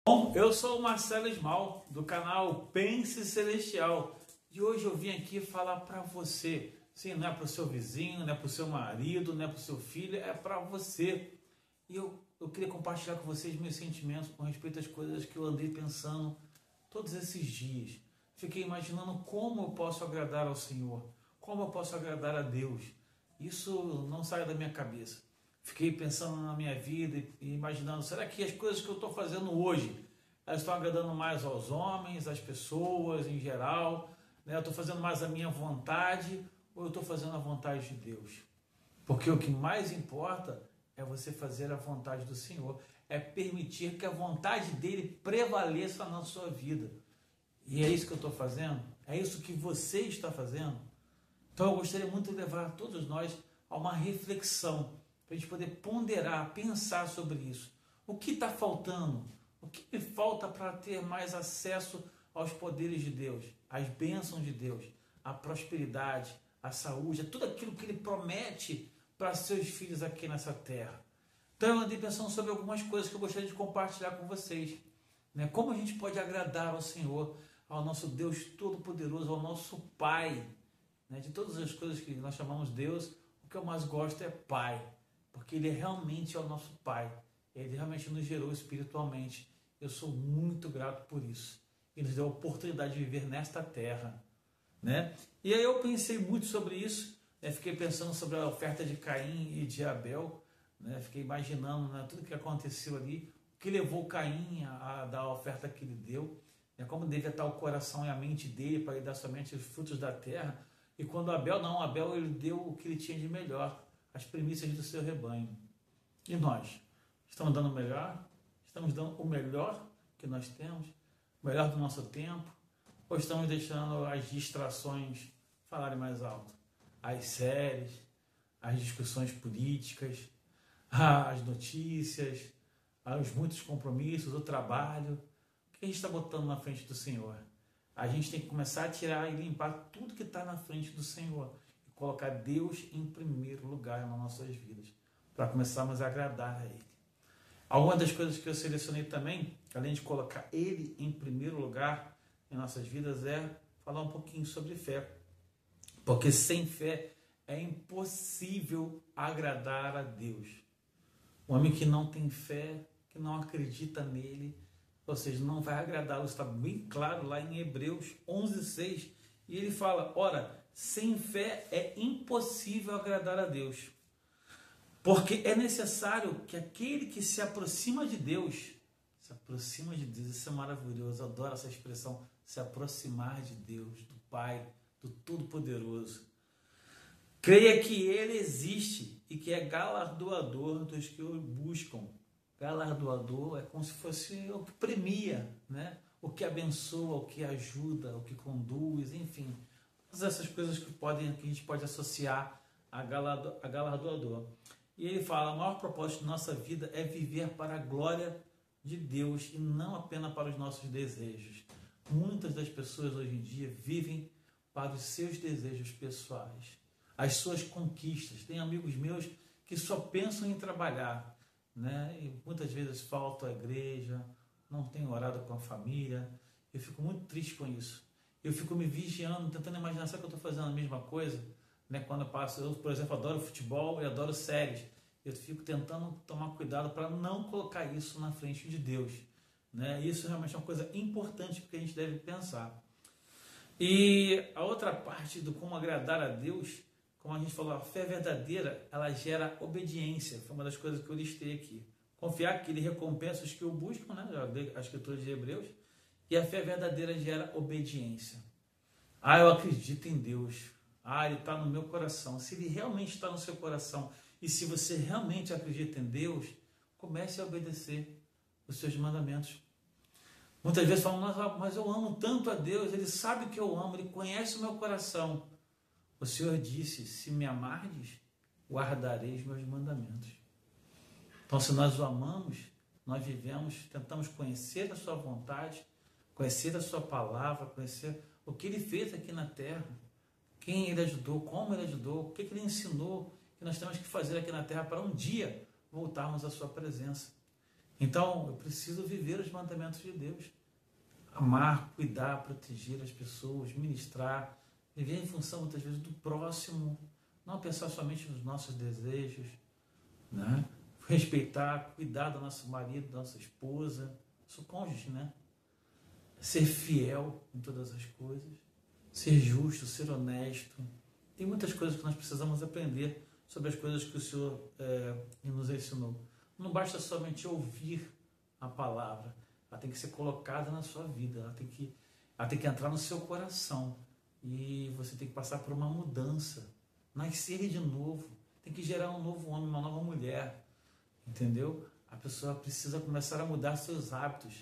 Bom, eu sou o Marcelo Esmal, do canal Pense Celestial, e hoje eu vim aqui falar para você. Sim, não é para o seu vizinho, não é para o seu marido, não é para o seu filho, é para você. E eu queria compartilhar com vocês meus sentimentos com respeito às coisas que eu andei pensando todos esses dias. Fiquei imaginando como eu posso agradar ao Senhor, como eu posso agradar a Deus. Isso não sai da minha cabeça. Fiquei pensando na minha vida e imaginando, será que as coisas que eu estou fazendo hoje, elas estão agradando mais aos homens, às pessoas em geral, né? Eu estou fazendo mais a minha vontade ou eu estou fazendo a vontade de Deus? Porque o que mais importa é você fazer a vontade do Senhor, é permitir que a vontade dele prevaleça na sua vida. E é isso que eu estou fazendo? É isso que você está fazendo? Então eu gostaria muito de levar todos nós a uma reflexão, para a gente poder ponderar, pensar sobre isso. O que está faltando? O que me falta para ter mais acesso aos poderes de Deus, às bênçãos de Deus, à prosperidade, à saúde, a tudo aquilo que Ele promete para seus filhos aqui nessa terra. Então eu andei pensando sobre algumas coisas que eu gostaria de compartilhar com vocês. Né? Como a gente pode agradar ao Senhor, ao nosso Deus Todo-Poderoso, ao nosso Pai. Né? De todas as coisas que nós chamamos Deus, o que eu mais gosto é Pai. Porque Ele realmente é o nosso Pai. Ele realmente nos gerou espiritualmente. Eu sou muito grato por isso. Ele nos deu a oportunidade de viver nesta terra. Né? E aí eu pensei muito sobre isso. Né? Fiquei pensando sobre a oferta de Caim e de Abel. Né? Fiquei imaginando, né, tudo que aconteceu ali. O que levou Caim a dar a oferta que ele deu. Né? Como devia estar o coração e a mente dele para ele dar somente os frutos da terra. E quando Abel não, Abel ele deu o que ele tinha de melhor. As primícias do seu rebanho. E nós? Estamos dando o melhor? Estamos dando o melhor que nós temos? O melhor do nosso tempo? Ou estamos deixando as distrações falarem mais alto? As séries, as discussões políticas, as notícias, os muitos compromissos, o trabalho. O que a gente está botando na frente do Senhor? A gente tem que começar a tirar e limpar tudo que está na frente do Senhor. Colocar Deus em primeiro lugar nas nossas vidas, para começarmos a agradar a Ele. Algumas das coisas que eu selecionei também, além de colocar Ele em primeiro lugar em nossas vidas, é falar um pouquinho sobre fé. Porque sem fé é impossível agradar a Deus. O homem que não tem fé, que não acredita nele, ou seja, não vai agradá-lo. Está bem claro lá em Hebreus 11:6. E ele fala, ora, sem fé é impossível agradar a Deus. Porque é necessário que aquele que se aproxima de Deus, isso é maravilhoso, eu adoro essa expressão, se aproximar de Deus, do Pai, do Todo-Poderoso. Creia que Ele existe e que é galardoador dos que o buscam. Galardoador é como se fosse o que premia, né? O que abençoa, o que ajuda, o que conduz, enfim. Todas essas coisas que a gente pode associar a galardoador. E ele fala, o maior propósito de nossa vida é viver para a glória de Deus e não apenas para os nossos desejos. Muitas das pessoas hoje em dia vivem para os seus desejos pessoais, as suas conquistas. Tem amigos meus que só pensam em trabalhar, né? E muitas vezes faltam à igreja, não tenho orado com a família. Eu fico muito triste com isso. Eu fico me vigiando, tentando imaginar, será que eu estou fazendo a mesma coisa? Né? Quando eu passo, eu, por exemplo, adoro futebol e adoro séries. Eu fico tentando tomar cuidado para não colocar isso na frente de Deus. Né? Isso realmente é uma coisa importante que a gente deve pensar. E a outra parte do como agradar a Deus, como a gente falou, a fé verdadeira, ela gera obediência. Foi uma das coisas que eu listei aqui. Confiar que Ele recompensa os que o buscam, né? A escritura de Hebreus. E a fé verdadeira gera obediência. Eu acredito em Deus. Ele está no meu coração. Se Ele realmente está no seu coração e se você realmente acredita em Deus, comece a obedecer os seus mandamentos. Muitas vezes falam, mas eu amo tanto a Deus, Ele sabe que eu amo, Ele conhece o meu coração. O Senhor disse, se me amardes, guardarei os meus mandamentos. Então, se nós o amamos, nós vivemos, tentamos conhecer a sua vontade, conhecer a sua palavra, conhecer o que Ele fez aqui na terra, quem Ele ajudou, como Ele ajudou, o que Ele ensinou, que nós temos que fazer aqui na terra para um dia voltarmos à sua presença. Então, eu preciso viver os mandamentos de Deus. Amar, cuidar, proteger as pessoas, ministrar, viver em função, muitas vezes, do próximo, não pensar somente nos nossos desejos, né? Respeitar, cuidar do nosso marido, da nossa esposa, nosso cônjuge, né? Ser fiel em todas as coisas, ser justo, ser honesto. Tem muitas coisas que nós precisamos aprender sobre as coisas que o Senhor nos ensinou. Não basta somente ouvir a palavra, ela tem que ser colocada na sua vida, ela tem que entrar no seu coração e você tem que passar por uma mudança, nascer de novo, tem que gerar um novo homem, uma nova mulher, entendeu? A pessoa precisa começar a mudar seus hábitos.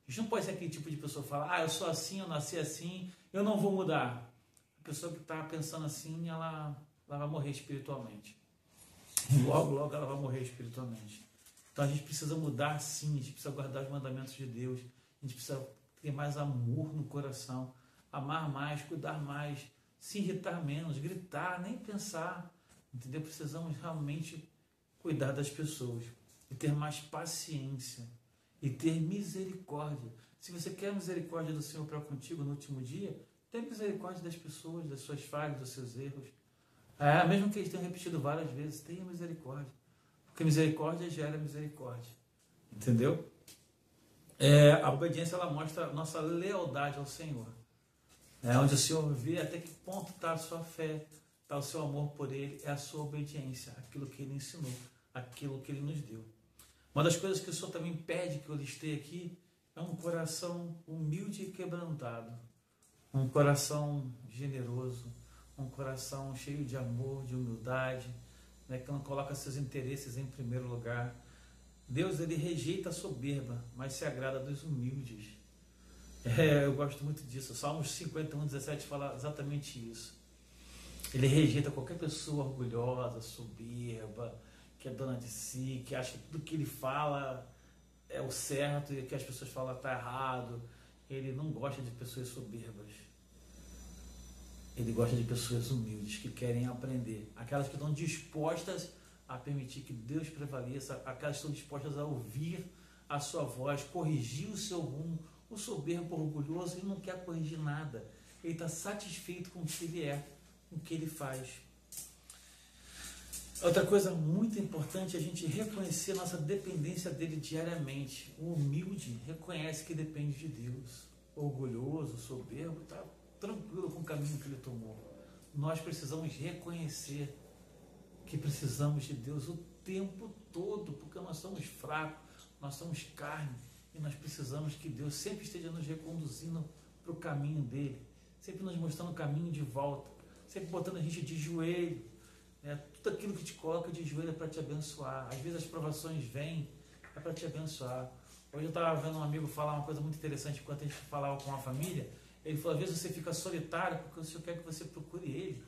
A gente não pode ser aquele tipo de pessoa que fala, eu sou assim, eu nasci assim, eu não vou mudar. A pessoa que está pensando assim, ela vai morrer espiritualmente. Logo, logo ela vai morrer espiritualmente. Então a gente precisa mudar sim, a gente precisa guardar os mandamentos de Deus, a gente precisa ter mais amor no coração, amar mais, cuidar mais, se irritar menos, gritar, nem pensar, entendeu? Precisamos realmente cuidar das pessoas e ter mais paciência e ter misericórdia. Se você quer misericórdia do Senhor para contigo no último dia, tenha misericórdia das pessoas, das suas falhas, dos seus erros. Mesmo que eles tenham repetido várias vezes, tenha misericórdia. Porque misericórdia gera misericórdia. Entendeu? A obediência, ela mostra a nossa lealdade ao Senhor. Onde o Senhor vê até que ponto está a sua fé, está o seu amor por Ele, é a sua obediência, aquilo que Ele ensinou, aquilo que Ele nos deu. Uma das coisas que o Senhor também pede que eu listei aqui é um coração humilde e quebrantado. Um coração generoso, um coração cheio de amor, de humildade, que não coloca seus interesses em primeiro lugar. Deus, ele rejeita a soberba, mas se agrada dos humildes. Eu gosto muito disso. Salmos 51:17 fala exatamente isso. Ele rejeita qualquer pessoa orgulhosa, soberba, que é dona de si, que acha que tudo que ele fala é o certo e que as pessoas falam está errado. Ele não gosta de pessoas soberbas. Ele gosta de pessoas humildes, que querem aprender. Aquelas que estão dispostas a permitir que Deus prevaleça, aquelas que estão dispostas a ouvir a sua voz, corrigir o seu rumo. O soberbo, orgulhoso, ele não quer corrigir nada. Ele está satisfeito com o que ele é, com o que ele faz. Outra coisa muito importante é a gente reconhecer nossa dependência dele diariamente. O humilde reconhece que depende de Deus. O orgulhoso, soberbo, está tranquilo com o caminho que ele tomou. Nós precisamos reconhecer que precisamos de Deus o tempo todo, porque nós somos fracos, nós somos carne, e nós precisamos que Deus sempre esteja nos reconduzindo para o caminho dele, sempre nos mostrando o caminho de volta, sempre botando a gente de joelho, tudo aquilo que te coloca de joelho é para te abençoar. Às vezes as provações vêm, é para te abençoar. Hoje eu estava vendo um amigo falar uma coisa muito interessante enquanto a gente falava com a família. Ele falou, às vezes você fica solitário porque o Senhor quer que você procure Ele.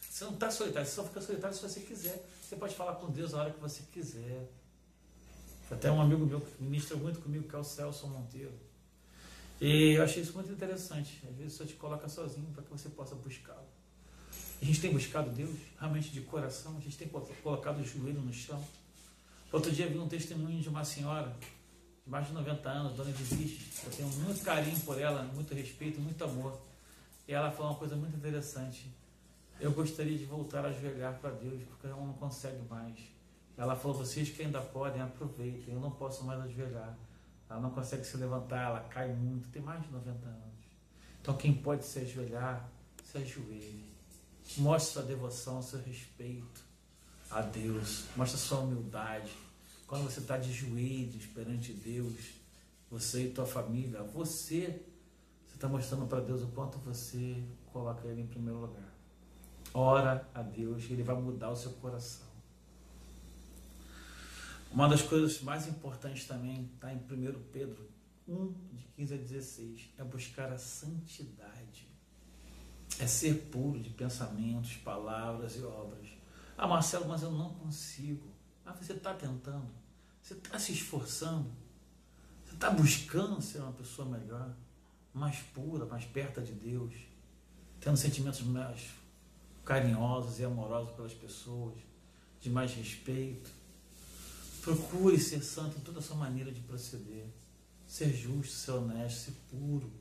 Você não está solitário, você só fica solitário se você quiser. Você pode falar com Deus a hora que você quiser. Até um amigo meu que ministra muito comigo, que é o Celso Monteiro. E eu achei isso muito interessante. Às vezes o Senhor te coloca sozinho para que você possa buscá-lo. A gente tem buscado Deus, realmente de coração, a gente tem colocado o joelho no chão. Outro dia vi um testemunho de uma senhora de mais de 90 anos, dona de bichos. Eu tenho muito carinho por ela, muito respeito, muito amor. E ela falou uma coisa muito interessante. Eu gostaria de voltar a ajoelhar para Deus, porque ela não consegue mais. Ela falou, vocês que ainda podem, aproveitem, eu não posso mais ajoelhar. Ela não consegue se levantar, ela cai muito, tem mais de 90 anos. Então quem pode se ajoelhar, se ajoelhe. Mostre sua devoção, seu respeito a Deus. Mostre sua humildade. Quando você está de joelhos perante Deus, você e tua família, você está mostrando para Deus o quanto você coloca Ele em primeiro lugar. Ora a Deus, Ele vai mudar o seu coração. Uma das coisas mais importantes também está em 1 Pedro 1, de 15 a 16, é buscar a santidade. É ser puro de pensamentos, palavras e obras. Marcelo, mas eu não consigo. Você está tentando, você está se esforçando, você está buscando ser uma pessoa melhor, mais pura, mais perto de Deus, tendo sentimentos mais carinhosos e amorosos pelas pessoas, de mais respeito. Procure ser santo em toda a sua maneira de proceder. Ser justo, ser honesto, ser puro.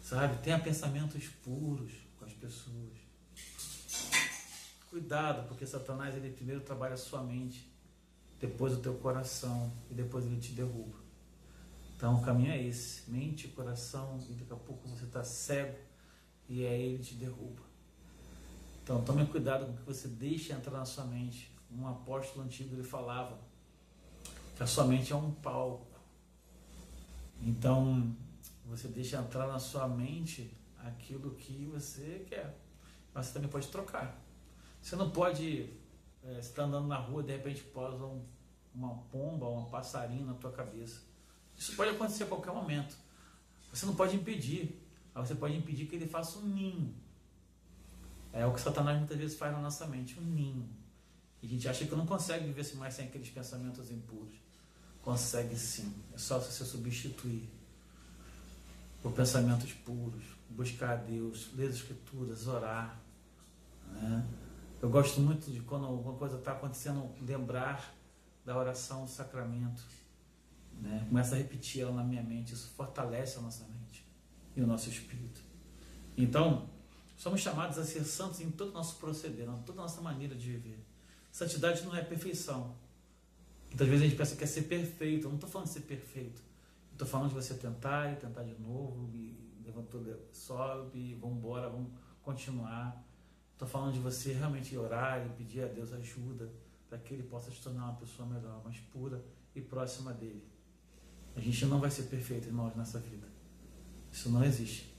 Sabe? Tenha pensamentos puros com as pessoas. Cuidado, porque Satanás ele primeiro trabalha a sua mente, depois o teu coração e depois ele te derruba. Então o caminho é esse, mente, coração, e daqui a pouco você está cego e aí ele te derruba. Então tome cuidado com o que você deixa entrar na sua mente. Um apóstolo antigo ele falava que a sua mente é um palco. Então você deixa entrar na sua mente aquilo que você quer, mas você também pode trocar. Você não pode, você está andando na rua, de repente posa uma pomba, uma passarinho na tua cabeça. Isso pode acontecer a qualquer momento. Você não pode impedir, mas você pode impedir que ele faça um ninho. É o que Satanás muitas vezes faz na nossa mente, um ninho. E a gente acha que não consegue viver mais sem aqueles pensamentos impuros. Consegue sim, é só você substituir por pensamentos puros, buscar a Deus, ler as Escrituras, orar, né? Eu gosto muito de quando alguma coisa está acontecendo, lembrar da oração do sacramento, né? Começa a repetir ela na minha mente, isso fortalece a nossa mente e o nosso espírito. Então, somos chamados a ser santos em todo o nosso proceder, em toda a nossa maneira de viver. Santidade não é perfeição. Muitas vezes a gente pensa que é ser perfeito. Eu não estou falando de ser perfeito. Estou falando de você tentar e tentar de novo, e levantou, sobe, vamos embora, vamos continuar. Estou falando de você realmente orar e pedir a Deus ajuda para que Ele possa se tornar uma pessoa melhor, mais pura e próxima dEle. A gente não vai ser perfeito, irmãos, nessa vida. Isso não existe.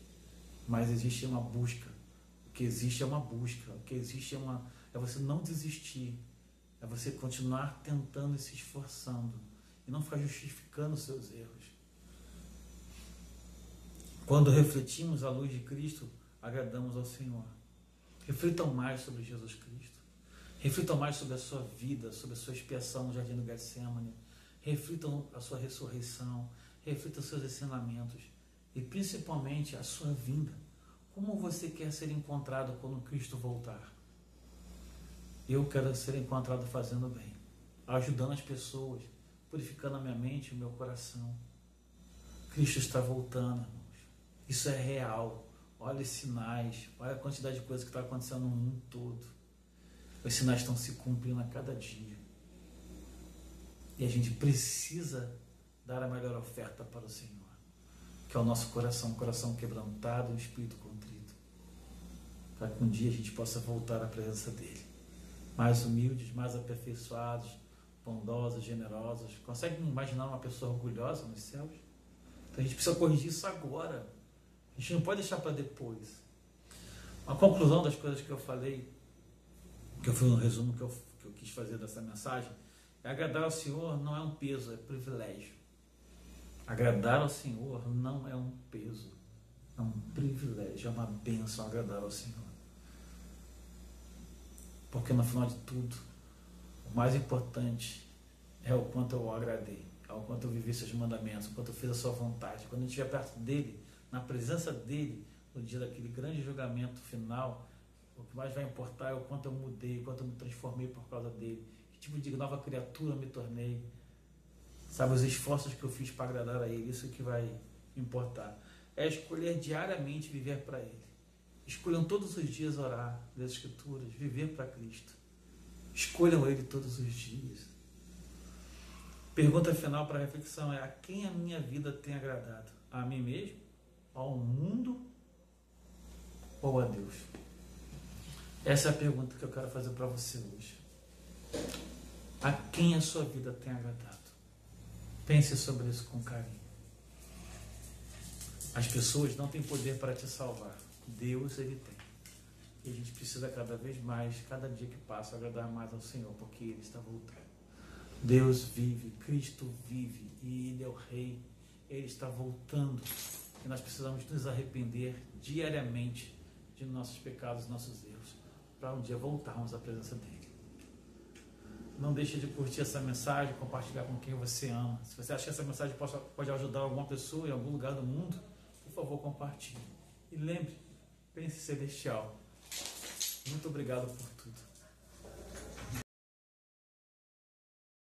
Mas existe uma busca. O que existe é uma busca. O que existe é você não desistir. É você continuar tentando e se esforçando. E não ficar justificando os seus erros. Quando refletimos a luz de Cristo, agradamos ao Senhor. Reflitam mais sobre Jesus Cristo. Reflitam mais sobre a sua vida, sobre a sua expiação no jardim do Getsemane. Reflitam a sua ressurreição. Reflitam os seus ensinamentos. E principalmente a sua vinda. Como você quer ser encontrado quando Cristo voltar? Eu quero ser encontrado fazendo bem, ajudando as pessoas, purificando a minha mente e o meu coração. Cristo está voltando, irmãos. Isso é real. Olha os sinais, olha a quantidade de coisas que está acontecendo no mundo todo. Os sinais estão se cumprindo a cada dia. E a gente precisa dar a melhor oferta para o Senhor, que é o nosso coração, um coração quebrantado e um espírito contrito, para que um dia a gente possa voltar à presença dEle. Mais humildes, mais aperfeiçoados, bondosos, generosos. Conseguem imaginar uma pessoa orgulhosa nos céus? Então a gente precisa corrigir isso agora. A gente não pode deixar para depois. A conclusão das coisas que eu falei, que foi um resumo que eu quis fazer dessa mensagem, é agradar ao Senhor não é um peso, é privilégio. Agradar ao Senhor não é um peso, é um privilégio, é uma bênção agradar ao Senhor. Porque no final de tudo, o mais importante é o quanto eu o agradei, é o quanto eu vivi seus mandamentos, o quanto eu fiz a sua vontade. Quando a gente estiver perto dele, na presença dele, no dia daquele grande julgamento final, o que mais vai importar é o quanto eu mudei, o quanto eu me transformei por causa dele, que tipo de nova criatura eu me tornei, sabe, os esforços que eu fiz para agradar a ele, isso que vai importar. É escolher diariamente viver para ele. Escolham todos os dias orar, ler as Escrituras, viver para Cristo. Escolham Ele todos os dias. Pergunta final para a reflexão é: a quem a minha vida tem agradado? A mim mesmo? Ao mundo? Ou a Deus? Essa é a pergunta que eu quero fazer para você hoje. A quem a sua vida tem agradado? Pense sobre isso com carinho. As pessoas não têm poder para te salvar. Deus, Ele tem. E a gente precisa cada vez mais, cada dia que passa, agradar mais ao Senhor, porque Ele está voltando. Deus vive, Cristo vive, e Ele é o Rei. Ele está voltando. E nós precisamos nos arrepender diariamente de nossos pecados, nossos erros, para um dia voltarmos à presença dEle. Não deixe de curtir essa mensagem, compartilhar com quem você ama. Se você acha que essa mensagem pode ajudar alguma pessoa em algum lugar do mundo, por favor, compartilhe. E lembre, pense celestial. Muito obrigado por tudo.